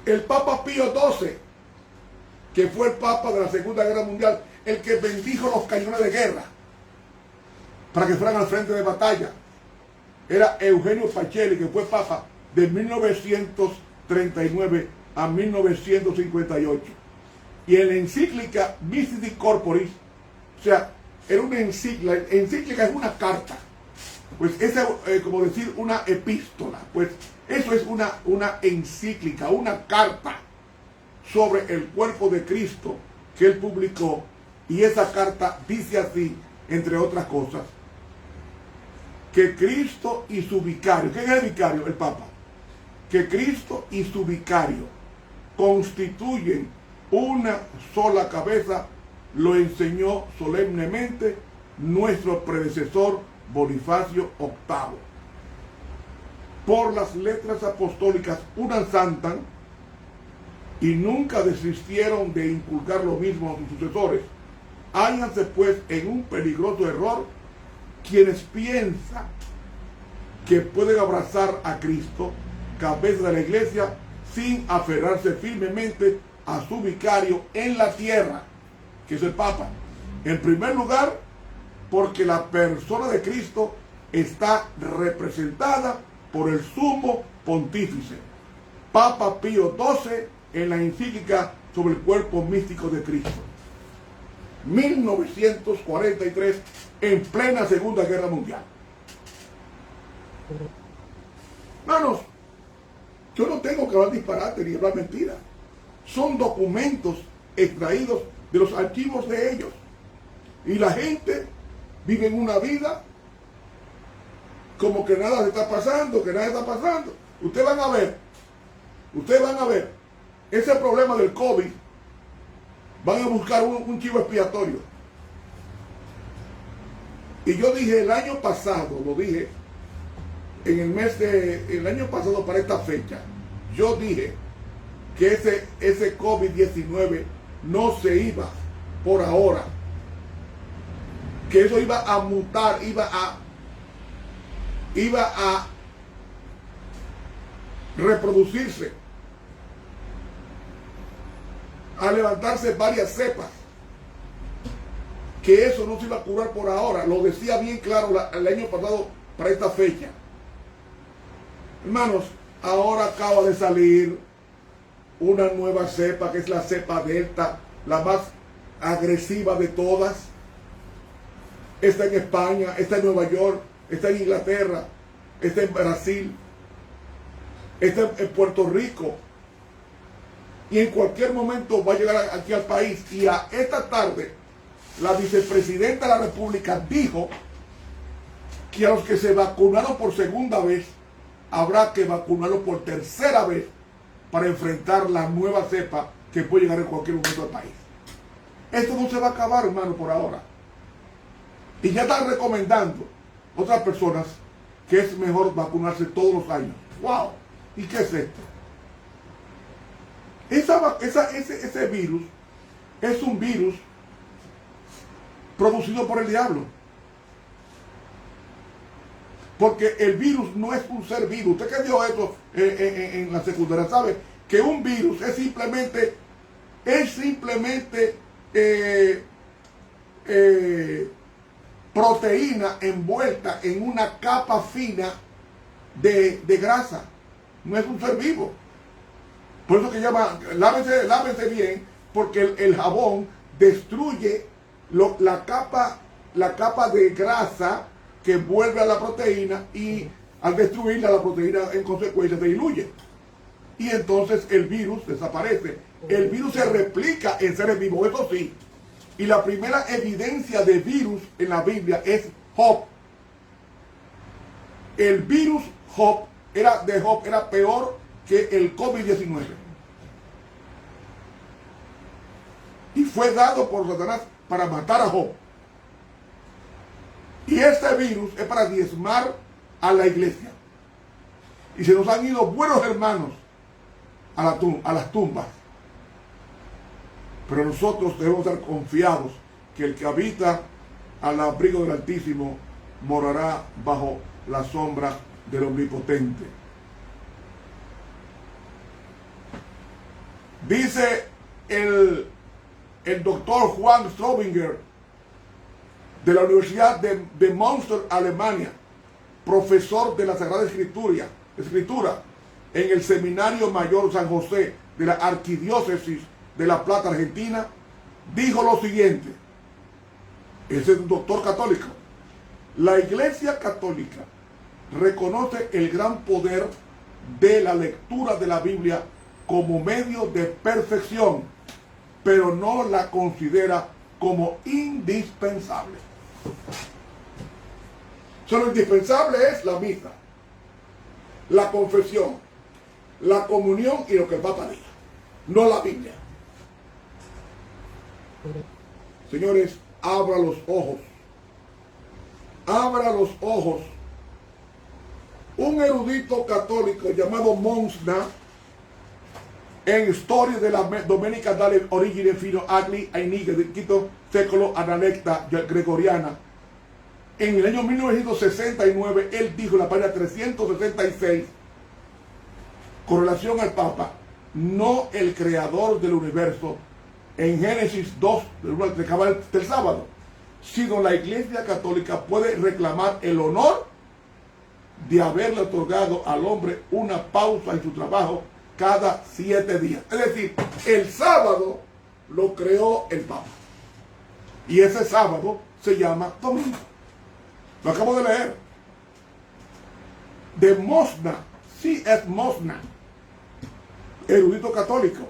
El Papa Pío XII, que fue el Papa de la Segunda Guerra Mundial, el que bendijo los cañones de guerra para que fueran al frente de batalla, era Eugenio Pacelli, que fue Papa de 1939 a 1958. Y en la encíclica Mystici Corporis, o sea, era una encíclica es una carta, pues es como decir una epístola, pues eso es una encíclica, una carta sobre el cuerpo de Cristo que él publicó, y esa carta dice así, entre otras cosas, que Cristo y su vicario, ¿quién es el vicario? El Papa. Que Cristo y su vicario constituyen una sola cabeza, lo enseñó solemnemente nuestro predecesor Bonifacio VIII. Por las letras apostólicas una santa, y nunca desistieron de inculcar lo mismo a sus sucesores. Hállanse pues en un peligroso error quienes piensan que pueden abrazar a Cristo, cabeza de la iglesia, sin aferrarse firmemente a su vicario en la tierra, que es el Papa. En primer lugar, porque la persona de Cristo está representada por el sumo pontífice, Papa Pío XII, en la encíclica sobre el cuerpo místico de Cristo. 1943, en plena Segunda Guerra Mundial. Hermanos, yo no tengo que hablar disparate ni hablar mentira. Son documentos extraídos de los archivos de ellos. Y la gente vive en una vida como que nada se está pasando, que nada está pasando. ustedes van a ver, ese problema del COVID, van a buscar un chivo expiatorio. Y yo dije el año pasado, lo dije, el año pasado para esta fecha, yo dije que ese COVID-19 no se iba por ahora, que eso iba a mutar, iba a reproducirse, a levantarse varias cepas, que eso no se iba a curar por ahora. Lo decía bien claro el año pasado para esta fecha. Hermanos, ahora acaba de salir una nueva cepa, que es la cepa Delta, la más agresiva de todas. Está en España, está en Nueva York, está en Inglaterra, está en Brasil, está en Puerto Rico. Y en cualquier momento va a llegar aquí al país. Y a esta tarde, la vicepresidenta de la República dijo que a los que se vacunaron por segunda vez, habrá que vacunarlos por tercera vez para enfrentar la nueva cepa que puede llegar en cualquier momento al país. Esto no se va a acabar, hermano, por ahora. Y ya están recomendando otras personas que es mejor vacunarse todos los años. ¡Wow! ¿Y qué es esto? Ese virus es un virus producido por el diablo. Porque el virus no es un ser vivo. Usted que dio eso en la secundaria sabe que un virus es simplemente proteína envuelta en una capa fina de grasa. No es un ser vivo. Por eso que llama, lávense bien, porque el jabón destruye la capa de grasa que vuelve a la proteína, y al destruirla, la proteína en consecuencia se diluye. Y entonces el virus desaparece. El virus se replica en seres vivos, eso sí. Y la primera evidencia de virus en la Biblia es Job. El virus de Job era peor que el COVID-19. Y fue dado por Satanás para matar a Job. Y este virus es para diezmar a la iglesia. Y se nos han ido buenos hermanos a las tumbas. Pero nosotros debemos estar confiados que el que habita al abrigo del Altísimo morará bajo la sombra del Omnipotente. Dice el doctor Juan Straubinger, de la Universidad de Münster, Alemania, profesor de la Sagrada Escritura en el Seminario Mayor San José de la Arquidiócesis de La Plata, Argentina, dijo lo siguiente. Ese es un doctor católico. La Iglesia Católica reconoce el gran poder de la lectura de la Biblia como medio de perfección, pero no la considera como indispensable. Lo indispensable es la misa, la confesión, la comunión y lo que el Papa diga, no la Biblia. Señores, abra los ojos. Abra los ojos. Un erudito católico llamado Monsna, en Storia della Domenica dalle origini fino agli anni del quinto secolo analecta gregoriana, en el año 1969, él dijo en la página 366, con relación al Papa, no el creador del universo, en Génesis 2, del sábado, sino la Iglesia Católica puede reclamar el honor de haberle otorgado al hombre una pausa en su trabajo cada 7 días. Es decir, el sábado lo creó el Papa. Y ese sábado se llama domingo. Lo acabo de leer. De Mosna, C.S. Mosna, erudito católico.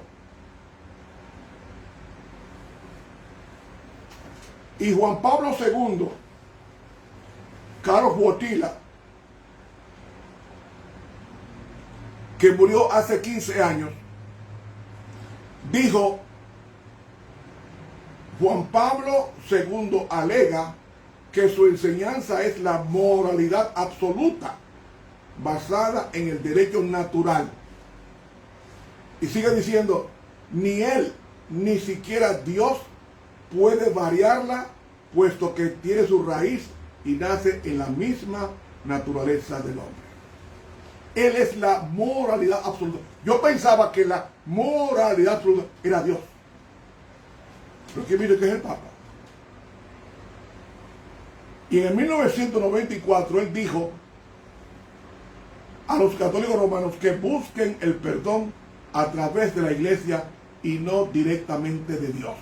Y Juan Pablo II, Carlos Wojtyla, que murió hace 15 años, dijo: Juan Pablo II alega que su enseñanza es la moralidad absoluta basada en el derecho natural. Y sigue diciendo: ni él, ni siquiera Dios puede variarla, puesto que tiene su raíz y nace en la misma naturaleza del hombre. Él es la moralidad absoluta. Yo pensaba que la moralidad absoluta era Dios. Pero aquí mire que es el Papa. Y en 1994 él dijo a los católicos romanos que busquen el perdón a través de la iglesia y no directamente de Dios.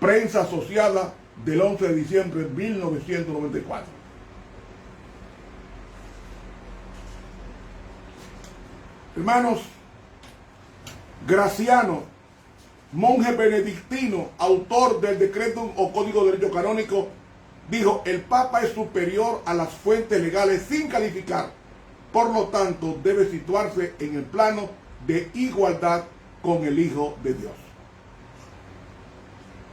Prensa asociada del 11 de diciembre de 1994. Hermanos, Graciano, monje benedictino, autor del decreto o código de derecho canónico, dijo: el Papa es superior a las fuentes legales sin calificar, por lo tanto debe situarse en el plano de igualdad con el Hijo de Dios.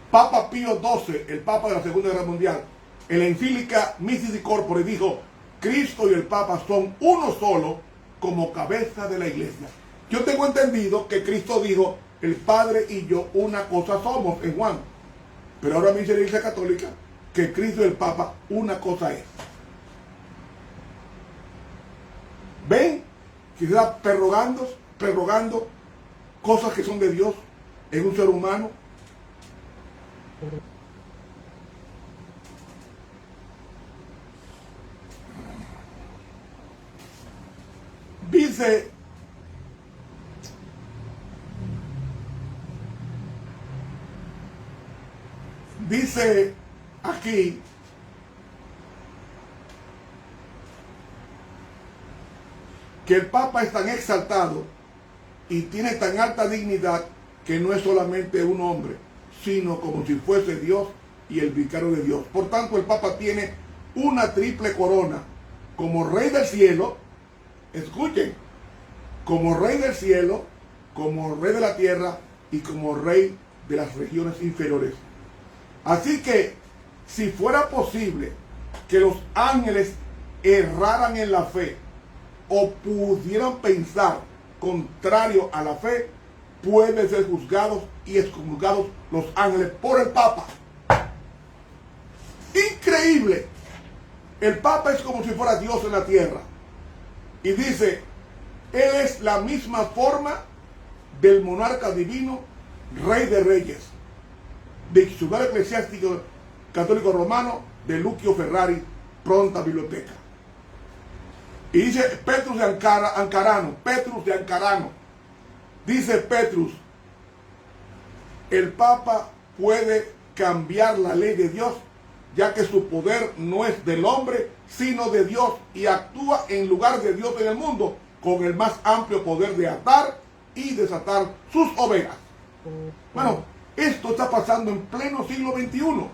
Papa Pío XII, el Papa de la Segunda Guerra Mundial, en la encíclica Mistici Corpore dijo: Cristo y el Papa son uno solo como cabeza de la iglesia. Yo tengo entendido que Cristo dijo: el Padre y yo una cosa somos, en Juan. Pero ahora me dice la Iglesia Católica que Cristo y el Papa una cosa es. ¿Ven? Que se está prorrogando cosas que son de Dios en un ser humano. Dice aquí que el Papa es tan exaltado y tiene tan alta dignidad que no es solamente un hombre, sino como si fuese Dios y el vicario de Dios. Por tanto, el Papa tiene una triple corona: como Rey del cielo, escuchen, como Rey del cielo, como Rey de la tierra y como Rey de las regiones inferiores. Así que, si fuera posible que los ángeles erraran en la fe o pudieran pensar contrario a la fe, pueden ser juzgados y excomulgados los ángeles por el Papa. Increíble. El Papa es como si fuera Dios en la tierra. Y dice: él es la misma forma del monarca divino, Rey de Reyes, diccionario eclesiástico católico romano de Lucio Ferrari, pronta biblioteca. Y dice Petrus de Ancarano, dice Petrus: el Papa puede cambiar la ley de Dios, ya que su poder no es del hombre, sino de Dios, y actúa en lugar de Dios en el mundo, con el más amplio poder de atar y desatar sus ovejas. Bueno, esto está pasando en pleno siglo XXI.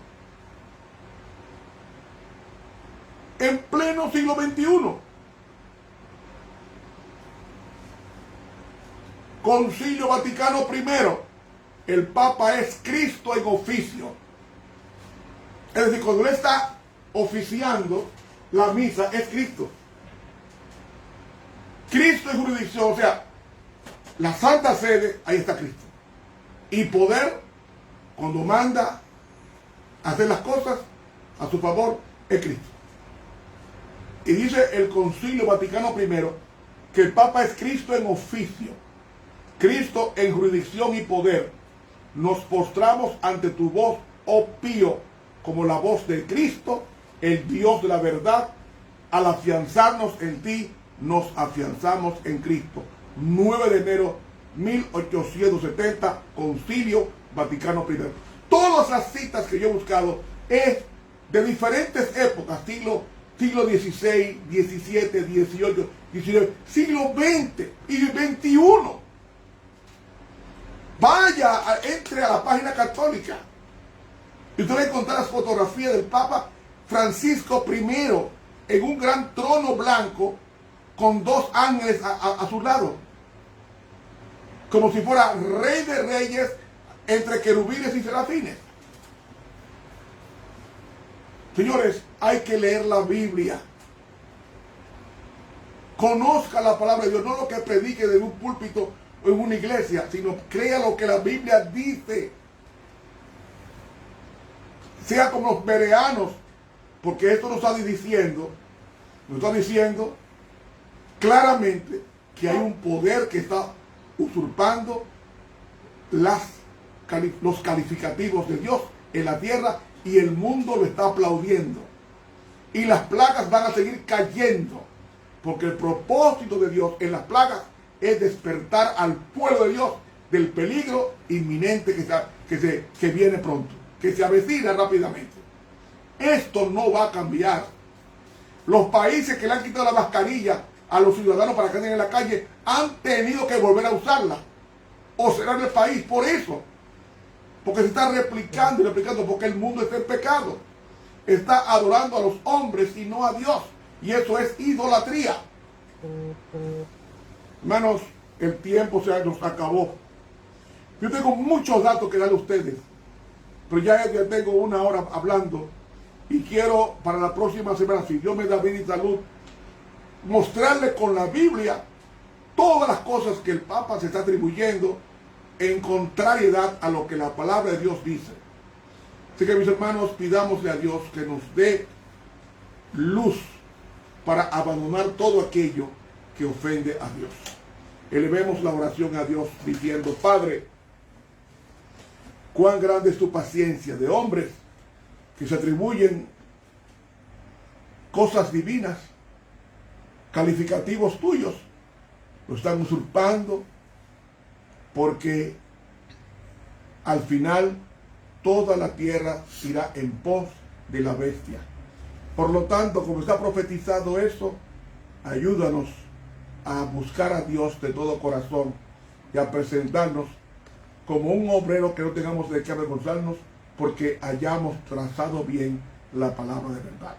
En pleno siglo XXI. Concilio Vaticano I. El Papa es Cristo en oficio. Es decir, cuando él está oficiando la misa, es Cristo. Cristo en jurisdicción, o sea, la Santa Sede, ahí está Cristo. Y poder, cuando manda hacer las cosas a su favor, es Cristo. Y dice el Concilio Vaticano I que el Papa es Cristo en oficio, Cristo en jurisdicción y poder. Nos postramos ante tu voz, oh Pío, como la voz de Cristo, el Dios de la verdad. Al afianzarnos en ti, nos afianzamos en Cristo. 9 de enero 1870, Concilio Vaticano I. Todas las citas que yo he buscado es de diferentes épocas: siglo XVI, XVII, XVIII, XIX, siglo XX y XXI. Vaya, entre a la página católica y usted va a encontrar las fotografías del Papa Francisco I en un gran trono blanco con dos ángeles a su lado. como si fuera rey de reyes entre querubines y serafines. Señores, hay que leer la Biblia. Conozca la palabra de Dios, no lo que predique de un púlpito o en una iglesia, sino crea lo que la Biblia dice. Sea como los bereanos, porque esto nos está diciendo claramente que hay un poder que está usurpando los calificativos de Dios en la tierra, y el mundo lo está aplaudiendo. Y las plagas van a seguir cayendo, porque el propósito de Dios en las plagas es despertar al pueblo de Dios del peligro inminente que viene pronto, que se avecina rápidamente. Esto no va a cambiar. Los países que le han quitado la mascarilla a los ciudadanos para que anden en la calle han tenido que volver a usarla o cerrar el país por eso. Porque se está replicando y replicando, porque el mundo está en pecado. Está adorando a los hombres y no a Dios. Y eso es idolatría. Hermanos, el tiempo se nos acabó. Yo tengo muchos datos que darle a ustedes, pero ya tengo una hora hablando y quiero para la próxima semana, si Dios me da vida y salud, mostrarles con la Biblia todas las cosas que el Papa se está atribuyendo en contrariedad a lo que la palabra de Dios dice. Así que, mis hermanos, pidámosle a Dios que nos dé luz para abandonar todo aquello que ofende a Dios. Elevemos la oración a Dios diciendo: Padre, cuán grande es tu paciencia de hombres que se atribuyen cosas divinas, calificativos tuyos, lo están usurpando, porque al final toda la tierra irá en pos de la bestia. Por lo tanto, como está profetizado eso, ayúdanos a buscar a Dios de todo corazón y a presentarnos como un obrero que no tengamos de qué avergonzarnos, porque hayamos trazado bien la palabra de verdad.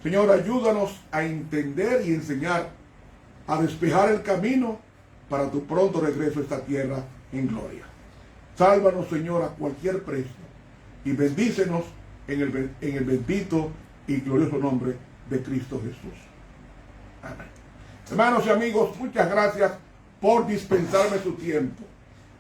Señor, ayúdanos a entender y enseñar, a despejar el camino para tu pronto regreso a esta tierra en gloria. Sálvanos, Señor, a cualquier precio, y bendícenos en el bendito y glorioso nombre de Cristo Jesús. Amén. Hermanos y amigos, muchas gracias por dispensarme su tiempo.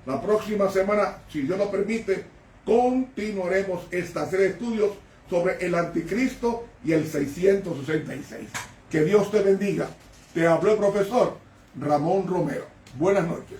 La próxima semana, si Dios lo permite, continuaremos esta serie de estudios sobre el anticristo y el 666. Que Dios te bendiga. Te habló el profesor Ramón Romero. Buenas noches.